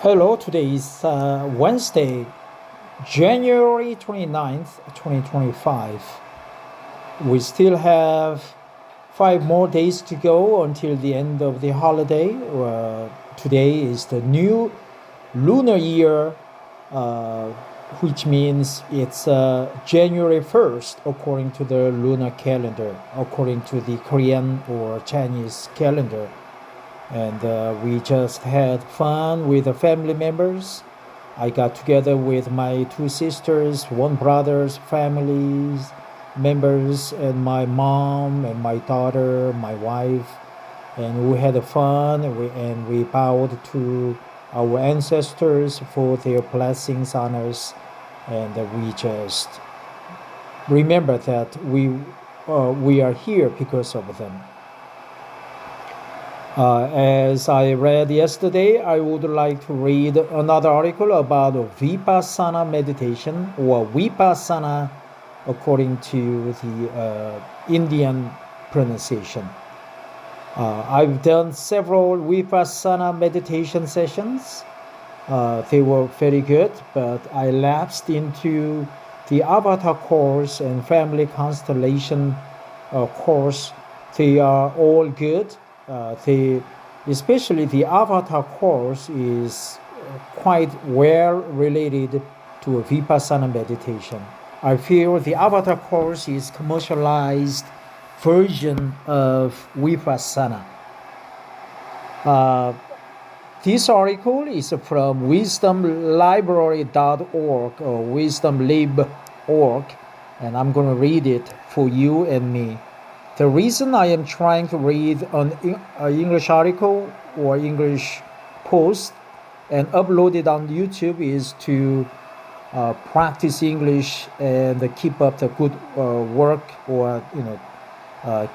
Hello, today is Wednesday, January 29th, 2025. We still have 5 more days to go until the end of the holiday. Today is the new lunar year, uh, which means it's January 1st according to the lunar calendar, according to the Korean or Chinese calendar. And we just had fun with the family members. I got together with my two sisters, one brother's families members, and my mom and my daughter, my wife, and we had fun. And we bowed to our ancestors for their blessings on us, and we just remember that we are here because of them. As I read yesterday, I would like to read another article about Vippassana meditation, or Vippassana according to the Indian pronunciation. I've done several Vippassana meditation sessions. They were very good, but I lapsed into the Avatar course and Family Constellation course. They are all good. Especially the Avatar course is quite well related to a Vipassana meditation. I feel the Avatar course is commercialized version of Vipassana. This article is from wisdomlibrary.org or wisdomlib.org, and I'm going to read it for you and me. The reason I am trying to read an English article or English post and upload it on YouTube is to practice English and keep up the good work, or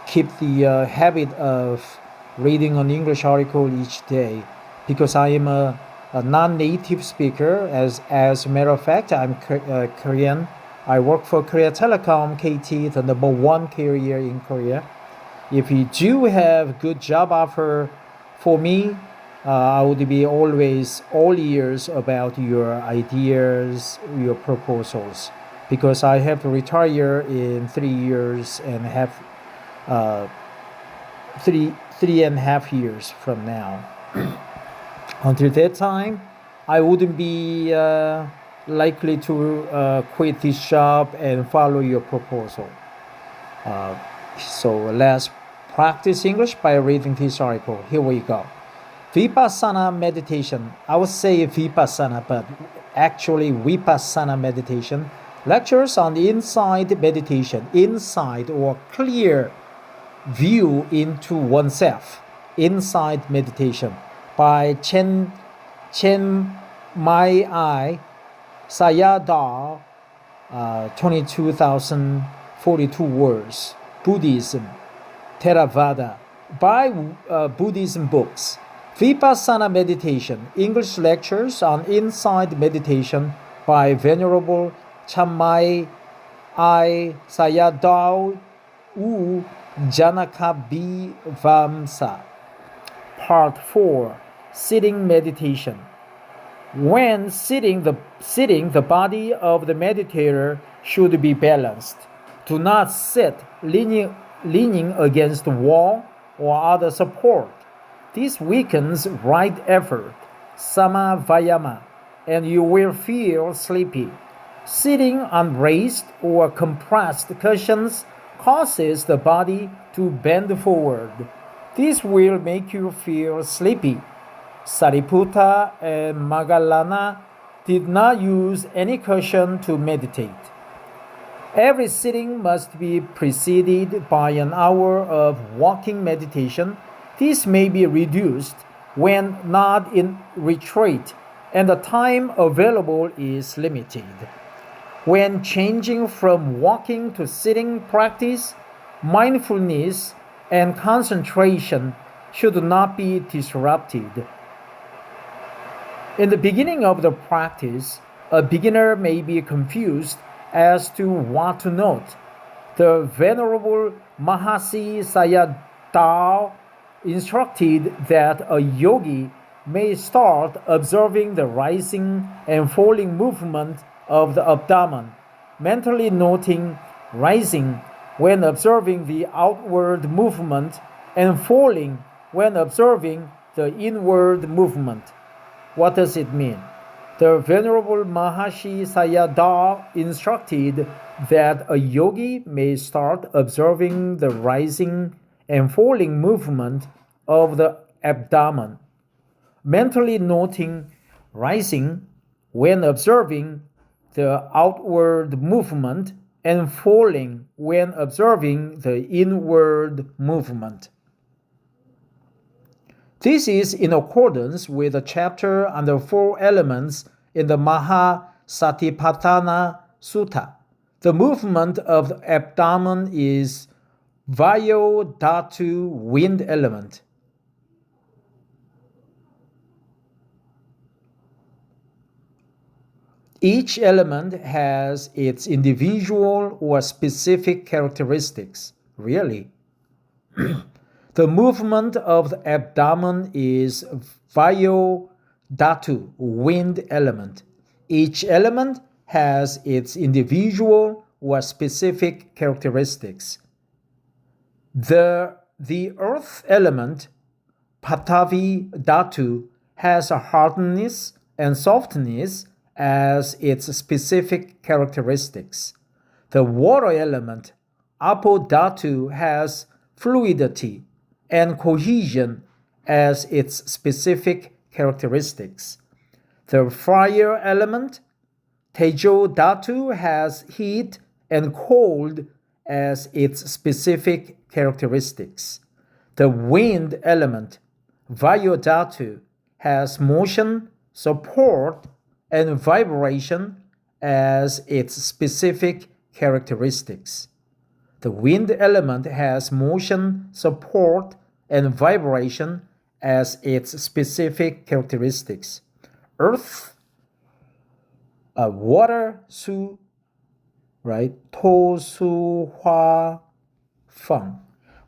keep the habit of reading an English article each day. Because I am a non-native speaker, as a matter of fact, I'm Korean. I work for Korea Telecom KT, the #1 carrier in Korea. If you do have good job offer for me, I would be always all ears about your ideas, your proposals, because I have to retire in 3 years and have three and a half years from now. Until that time, I wouldn't be likely to quit this job and follow your proposal. So let's practice English by reading this article. Here we go. Vipassana meditation. I would say Vipassana, but actually Vipassana meditation. Lectures on the inside meditation, inside or clear view into oneself. Inside meditation by Chen Mai Ai Sayadaw, 22,042 words. Buddhism, Theravada, by Buddhism books. Vipassana meditation, English lectures on inside meditation by Venerable Chamai I Sayadaw U Janakabhivamsa. Part 4, Sitting Meditation. When sitting, the body of the meditator should be balanced. Do not sit leaning against the wall or other support. This weakens right effort, sama vayama, and you will feel sleepy. Sitting on raised or compressed cushions causes the body to bend forward. This will make you feel sleepy. Sariputta and Moggallana did not use any cushion to meditate. Every sitting must be preceded by an hour of walking meditation. This may be reduced when not in retreat and the time available is limited. When changing from walking to sitting practice, mindfulness and concentration should not be disrupted. In the beginning of the practice, a beginner may be confused as to what to note. The Venerable Mahasi Sayadaw instructed that a yogi may start observing the rising and falling movement of the abdomen, mentally noting rising when observing the outward movement and falling when observing the inward movement. What does it mean? The Venerable Maharishi Sayadaw instructed that a yogi may start observing the rising and falling movement of the abdomen, mentally noting rising when observing the outward movement and falling when observing the inward movement. This is in accordance with the chapter on the four elements in the Satipatthana Sutta. The movement of the abdomen is Vayu Dhatu, wind element. Each element has its individual or specific characteristics. Really. The movement of the abdomen is Vayu Dhatu, wind element. Each element has its individual or specific characteristics. The earth element, Pathavi Dhatu, has a hardness and softness as its specific characteristics. The water element, Apo Dhatu, has fluidity and cohesion as its specific characteristics. The fire element, Tejo Dhatu, has heat and cold as its specific characteristics. The wind element, Vayu Dhatu, has motion, support, and vibration as its specific characteristics. The wind element has motion, support, and vibration as its specific characteristics. Earth, water, su, right? To, su, hua, feng.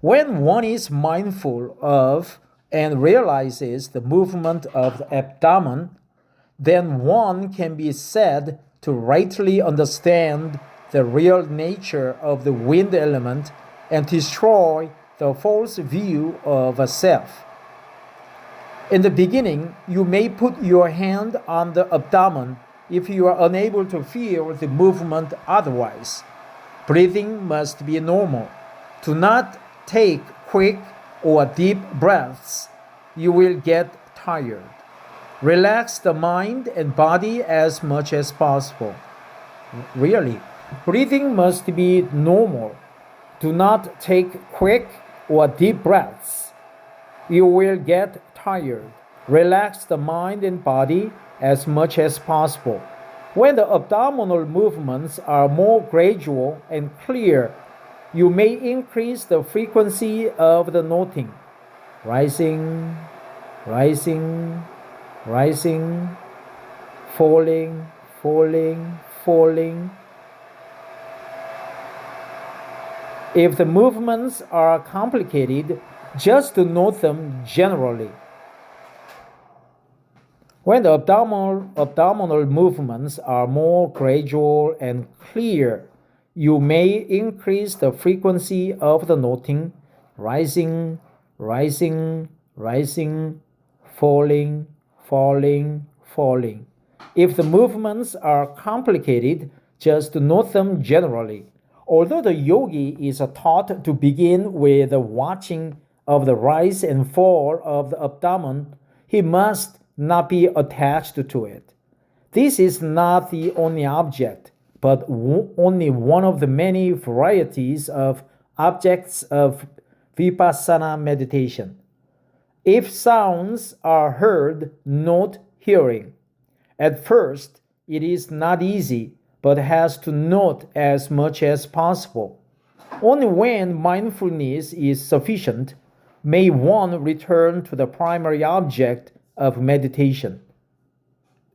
When one is mindful of and realizes the movement of the abdomen, then one can be said to rightly understand the real nature of the wind element and destroy the false view of a self. In the beginning, you may put your hand on the abdomen if you are unable to feel the movement otherwise. Breathing must be normal. Do not take quick or deep breaths. You will get tired. Relax the mind and body as much as possible. Really, breathing must be normal. Do not take quick or deep breaths. You will get tired. Relax the mind and body as much as possible. When the abdominal movements are more gradual and clear, you may increase the frequency of the noting. Rising, rising, rising, falling, falling, falling. If the movements are complicated, just to note them generally. When the abdominal movements are more gradual and clear, you may increase the frequency of the noting, rising, rising, rising, falling, falling, falling. If the movements are complicated, just note them generally. Although the yogi is taught to begin with the watching of the rise and fall of the abdomen, he must not be attached to it. This is not the only object, but only one of the many varieties of objects of Vipassana meditation. If sounds are heard, note hearing. At first, it is not easy, but has to note as much as possible. Only when mindfulness is sufficient may one return to the primary object of meditation.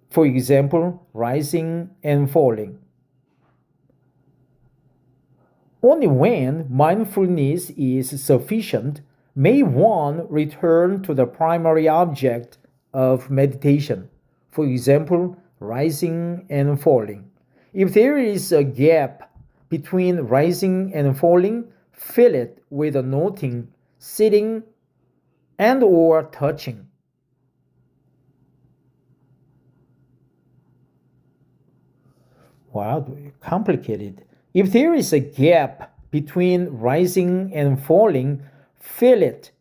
For example, rising and falling. Only when mindfulness is sufficient may one return to the primary object of meditation. For example, rising and falling. If there is a gap between rising and falling, fill it with a noting, sitting, and or touching. Wow, complicated. If there is a gap between rising and falling, fill it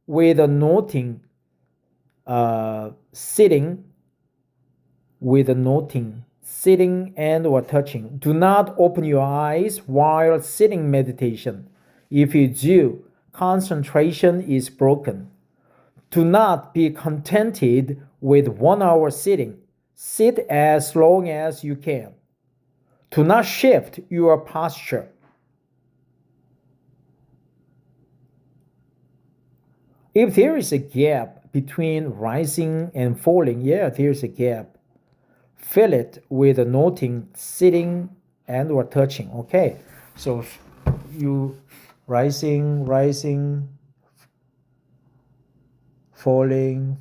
with a noting, sitting, sitting and or touching. Do not open your eyes while sitting meditation. If you do, concentration is broken. Do not be contented with 1 hour sitting. Sit as long as you can. Do not shift your posture. If there is a gap between rising and falling, there's a gap. Fill it with a noting, sitting and or touching. Okay, so you rising, falling,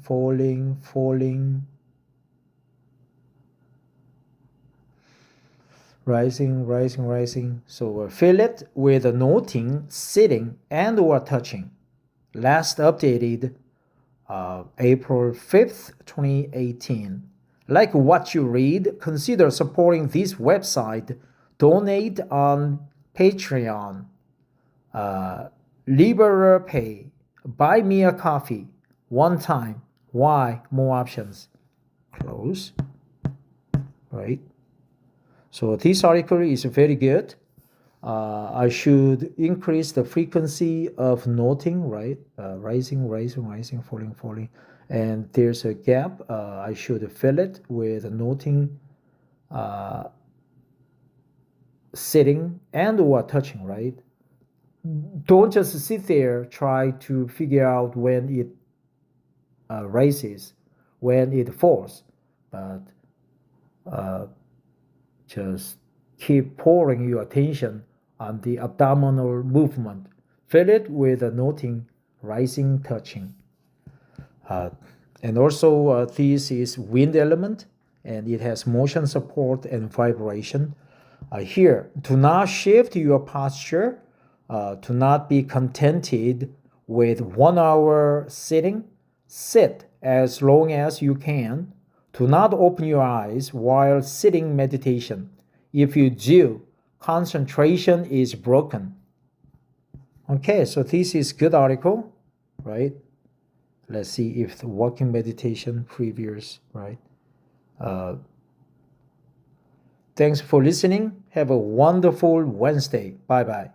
rising. So fill it with a noting, sitting and or touching. Last updated April 5th, 2018. Like what you read, consider supporting this website. Donate on Patreon, LiberaPay, buy me a coffee, one time. Why? More options. Close. Right? So this article is very good. I should increase the frequency of noting, right? Rising, falling. And there's a gap. I should fill it with noting, sitting and or touching, right? Don't just sit there, try to figure out when it rises, when it falls, but just keep pouring your attention on the abdominal movement. Fill it with a noting, rising, touching. And also this is wind element, and it has motion support and vibration. Here, do not shift your posture. Do not be contented with 1 hour sitting. Sit as long as you can. Do not open your eyes while sitting meditation. If you do, concentration is broken. Okay, so this is good article, right? Let's see if the walking meditation previous, right? Thanks for listening. Have a wonderful Wednesday. Bye-bye.